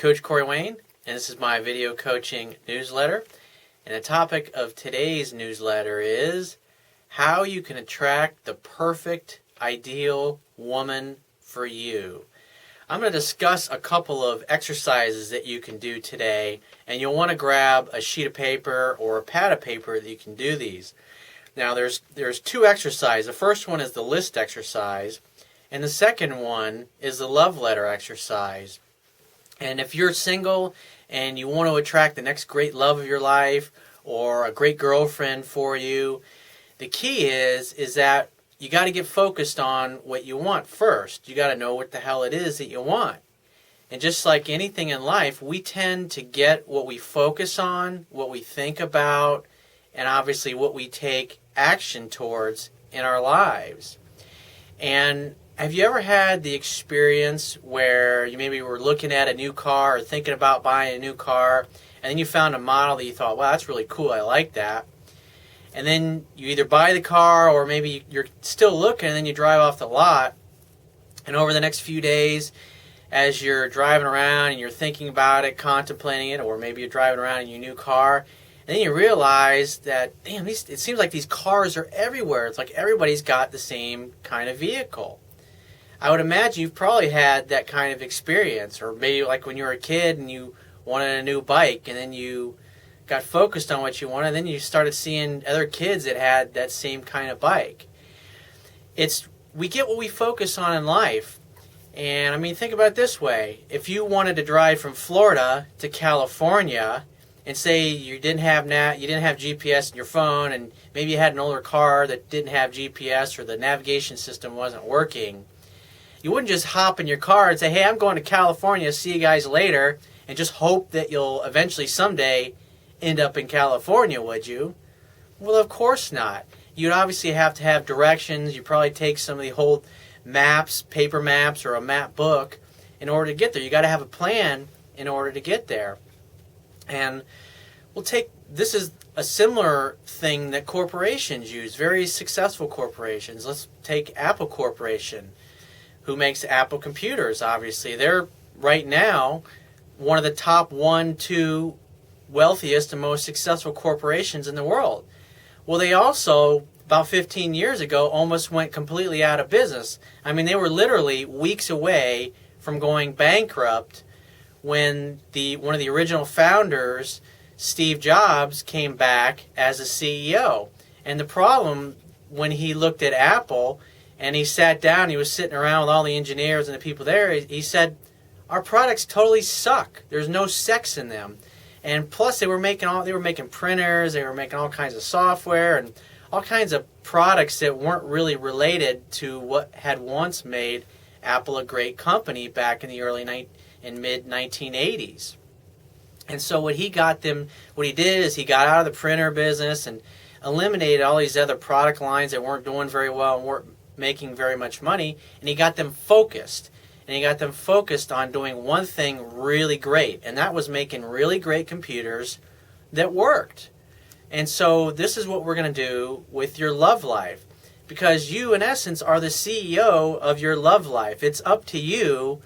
Coach Corey Wayne, and this is my video coaching newsletter. And the topic of today's newsletter is how you can attract the perfect, ideal woman for you. I'm going to discuss a couple of exercises that you can do today, and you'll want to grab a sheet of paper or a pad of paper that you can do these. Now, there's two exercises. The first one is the list exercise, and the second one is the love letter exercise. And if you're single and you want to attract the next great love of your life or a great girlfriend for you, the key is that you got to get focused on what you want first. You got to know what the hell it is that you want. And just like anything in life, we tend to get what we focus on, what we think about, and obviously what we take action towards in our lives. And have you ever had the experience where you maybe were looking at a new car or thinking about buying a new car, and then you found a model that you thought, wow, that's really cool, I like that. And then you either buy the car or maybe you're still looking and then you drive off the lot. And over the next few days, as you're driving around and you're thinking about it, contemplating it, or maybe you're driving around in your new car, and then you realize that, damn, it seems like these cars are everywhere. It's like everybody's got the same kind of vehicle. I would imagine you've probably had that kind of experience, or maybe like when you were a kid and you wanted a new bike and then you got focused on what you wanted, and then you started seeing other kids that had that same kind of bike. We get what we focus on in life. And I mean, think about it this way. If you wanted to drive from Florida to California, and say you didn't have GPS in your phone, and maybe you had an older car that didn't have GPS or the navigation system wasn't working, you wouldn't just hop in your car and say, hey, I'm going to California, see you guys later, and just hope that you'll eventually someday end up in California, would you? Well, of course not. You'd obviously have to have directions. You'd probably take some of the old maps, paper maps, or a map book in order to get there. You got to have a plan in order to get there. And this is a similar thing that corporations use, very successful corporations. Let's take Apple Corporation, who makes Apple computers, obviously. They're, right now, one of the top 1-2 wealthiest and most successful corporations in the world. Well, they also, about 15 years ago, almost went completely out of business. I mean, they were literally weeks away from going bankrupt when one of the original founders, Steve Jobs, came back as a CEO. And the problem, when he looked at Apple and he sat down, he was sitting around with all the engineers and the people there, he said, our products totally suck. There's no sex in them. And plus they were making printers, they were making all kinds of software and all kinds of products that weren't really related to what had once made Apple a great company back in the mid 1980s. And so what he did is he got out of the printer business and eliminated all these other product lines that weren't doing very well and weren't making very much money, and he got them focused. And he got them focused on doing one thing really great, and that was making really great computers that worked. And so this is what we're going to do with your love life, because you, in essence, are the CEO of your love life. It's up to you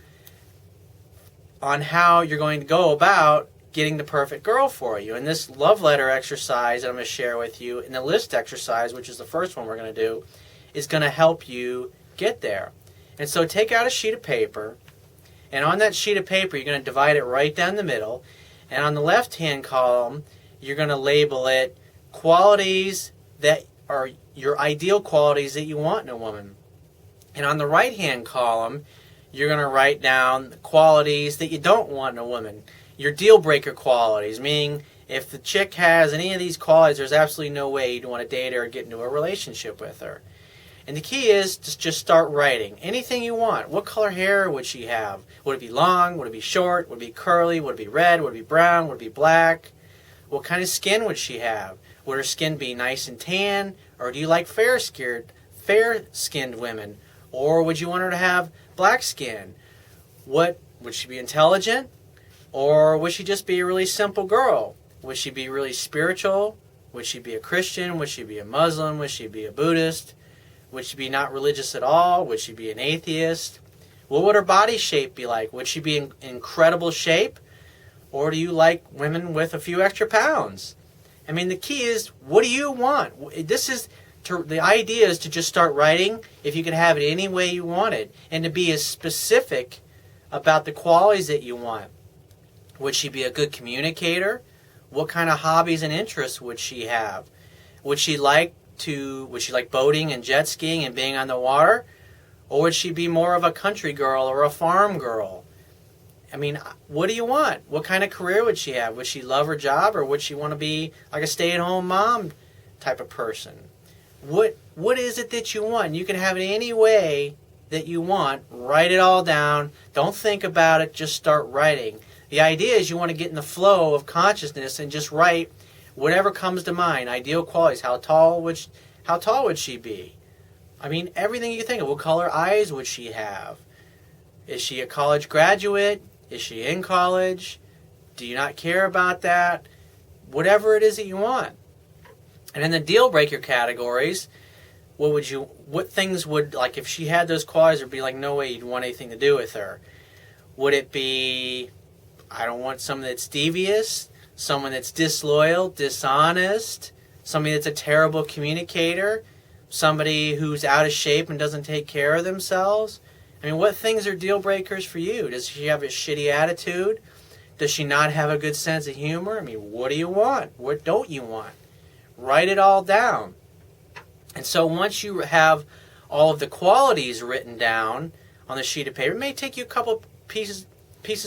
on how you're going to go about getting the perfect girl for you. And this love letter exercise that I'm going to share with you, and the list exercise, which is the first one we're going to do, is going to help you get there. And so take out a sheet of paper, and on that sheet of paper, you're going to divide it right down the middle. And on the left-hand column, you're going to label it qualities that are your ideal qualities that you want in a woman. And on the right-hand column, you're going to write down the qualities that you don't want in a woman. Your deal-breaker qualities, meaning if the chick has any of these qualities, there's absolutely no way you'd want to date her or get into a relationship with her. And the key is to just start writing anything you want. What color hair would she have? Would it be long? Would it be short? Would it be curly? Would it be red? Would it be brown? Would it be black? What kind of skin would she have? Would her skin be nice and tan? Or do you like fair-skinned women? Or would you want her to have black skin? Would she be intelligent? Or would she just be a really simple girl? Would she be really spiritual? Would she be a Christian? Would she be a Muslim? Would she be a Buddhist? Would she be not religious at all? Would she be an atheist? What would her body shape be like? Would she be in incredible shape? Or do you like women with a few extra pounds? I mean, the key is, what do you want? The idea is to just start writing if you can have it any way you want it, and to be as specific about the qualities that you want. Would she be a good communicator? What kind of hobbies and interests would she have? Would she like boating and jet skiing and being on the water? Or would she be more of a country girl or a farm girl? I mean, what do you want? What kind of career would she have? Would she love her job, or would she want to be like a stay-at-home mom type of person? What is it that you want? You can have it any way that you want. Write it all down. Don't think about it. Just start writing. The idea is you want to get in the flow of consciousness and just write whatever comes to mind. Ideal qualities. How tall would she be? I mean, everything you think of. What color eyes would she have? Is she a college graduate? Is she in college? Do you not care about that? Whatever it is that you want. And in the deal breaker categories, what things would, like if she had those qualities, would be like, no way you'd want anything to do with her? Would it be, I don't want someone that's devious, someone that's disloyal, dishonest, somebody that's a terrible communicator, somebody who's out of shape and doesn't take care of themselves? I mean, what things are deal breakers for you? Does she have a shitty attitude? Does she not have a good sense of humor? I mean, what do you want? What don't you want? Write it all down. And so once you have all of the qualities written down on the sheet of paper, it may take you a couple pieces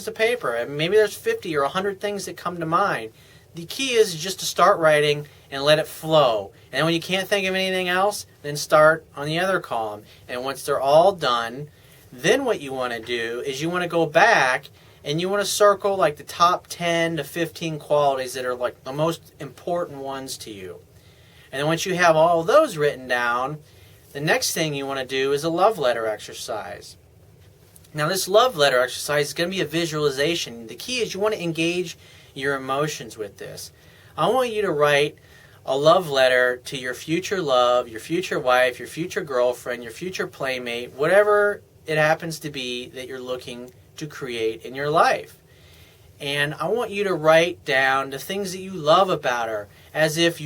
of paper. I mean, maybe there's 50 or 100 things that come to mind. The key is just to start writing and let it flow. And then when you can't think of anything else, then start on the other column. And once they're all done, then what you want to do is you want to go back and you want to circle like the top 10 to 15 qualities that are like the most important ones to you. And then once you have all of those written down, the next thing you want to do is a love letter exercise. Now this love letter exercise is going to be a visualization. The key is you want to engage your emotions with this. I want you to write a love letter to your future love, your future wife, your future girlfriend, your future playmate, whatever it happens to be that you're looking to create in your life. And I want you to write down the things that you love about her, as if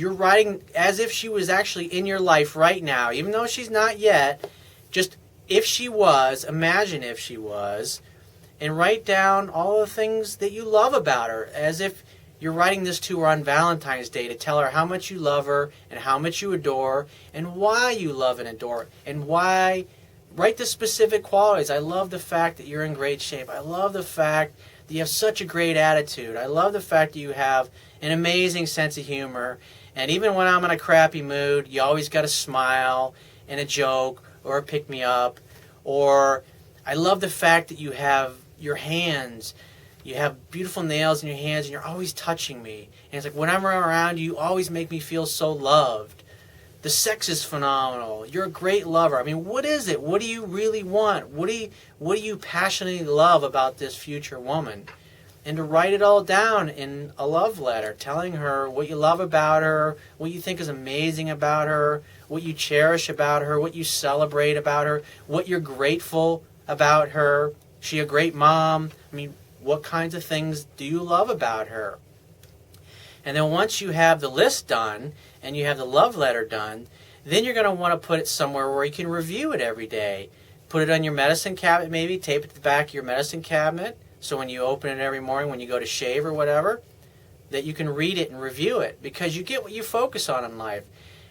she was actually in your life right now, even though she's not yet. Just if she was, imagine if she was, and write down all the things that you love about her, as if you're writing this to her on Valentine's Day to tell her how much you love her and how much you adore and why you love and adore and why. Write the specific qualities. I love the fact that you're in great shape. I love the fact that you have such a great attitude. I love the fact that you have an amazing sense of humor. And even when I'm in a crappy mood, you always got a smile and a joke or a pick-me-up. Or I love the fact that you have your hands. You have beautiful nails in your hands and you're always touching me. And it's like whenever I'm around you, you always make me feel so loved. The sex is phenomenal. You're a great lover. I mean, what is it? What do you really want? What do you passionately love about this future woman? And to write it all down in a love letter, telling her what you love about her, what you think is amazing about her, what you cherish about her, what you celebrate about her, what you're grateful about her. Is she a great mom? I mean, what kinds of things do you love about her? And then once you have the list done and you have the love letter done, then you're going to want to put it somewhere where you can review it every day. Put it on your medicine cabinet maybe, tape it to the back of your medicine cabinet so when you open it every morning when you go to shave or whatever, that you can read it and review it because you get what you focus on in life.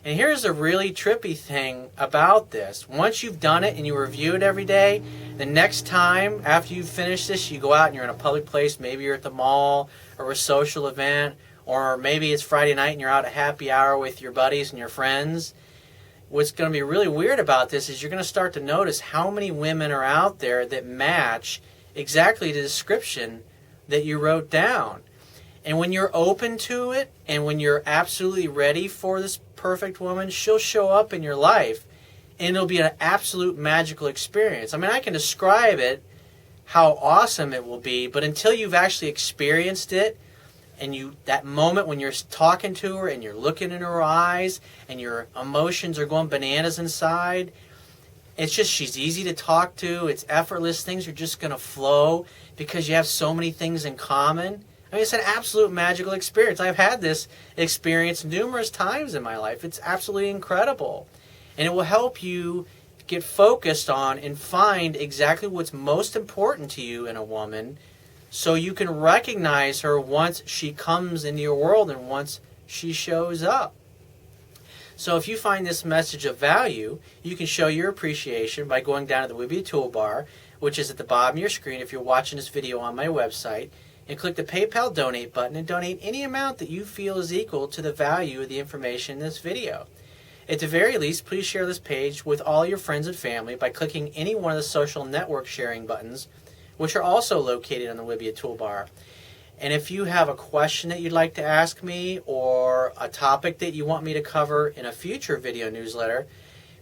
And here's a really trippy thing about this. Once you've done it and you review it every day, the next time after you finish this, you go out and you're in a public place, maybe you're at the mall or a social event, or maybe it's Friday night and you're out at happy hour with your buddies and your friends. What's going to be really weird about this is you're going to start to notice how many women are out there that match exactly the description that you wrote down. And when you're open to it and when you're absolutely ready for this perfect woman, she'll show up in your life and it'll be an absolute magical experience. I mean, I can describe it, how awesome it will be, but until you've actually experienced it, and that moment when you're talking to her and you're looking in her eyes and your emotions are going bananas inside, it's just she's easy to talk to. It's effortless. Things are just going to flow because you have so many things in common. I mean, it's an absolute magical experience. I've had this experience numerous times in my life. It's absolutely incredible. And it will help you get focused on and find exactly what's most important to you in a woman, so you can recognize her once she comes into your world and once she shows up. So if you find this message of value, you can show your appreciation by going down to the Wibia toolbar, which is at the bottom of your screen if you're watching this video on my website, and click the PayPal donate button and donate any amount that you feel is equal to the value of the information in this video. At the very least, please share this page with all your friends and family by clicking any one of the social network sharing buttons, which are also located on the Wibia toolbar. And if you have a question that you'd like to ask me or a topic that you want me to cover in a future video newsletter,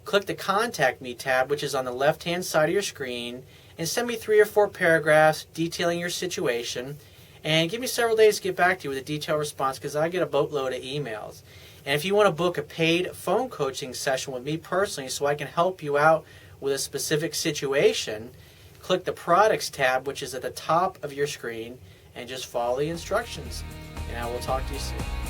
click the Contact Me tab, which is on the left-hand side of your screen, and send me 3 or 4 paragraphs detailing your situation, and give me several days to get back to you with a detailed response, because I get a boatload of emails. And if you want to book a paid phone coaching session with me personally so I can help you out with a specific situation, click the Products tab, which is at the top of your screen, and just follow the instructions. And I will talk to you soon.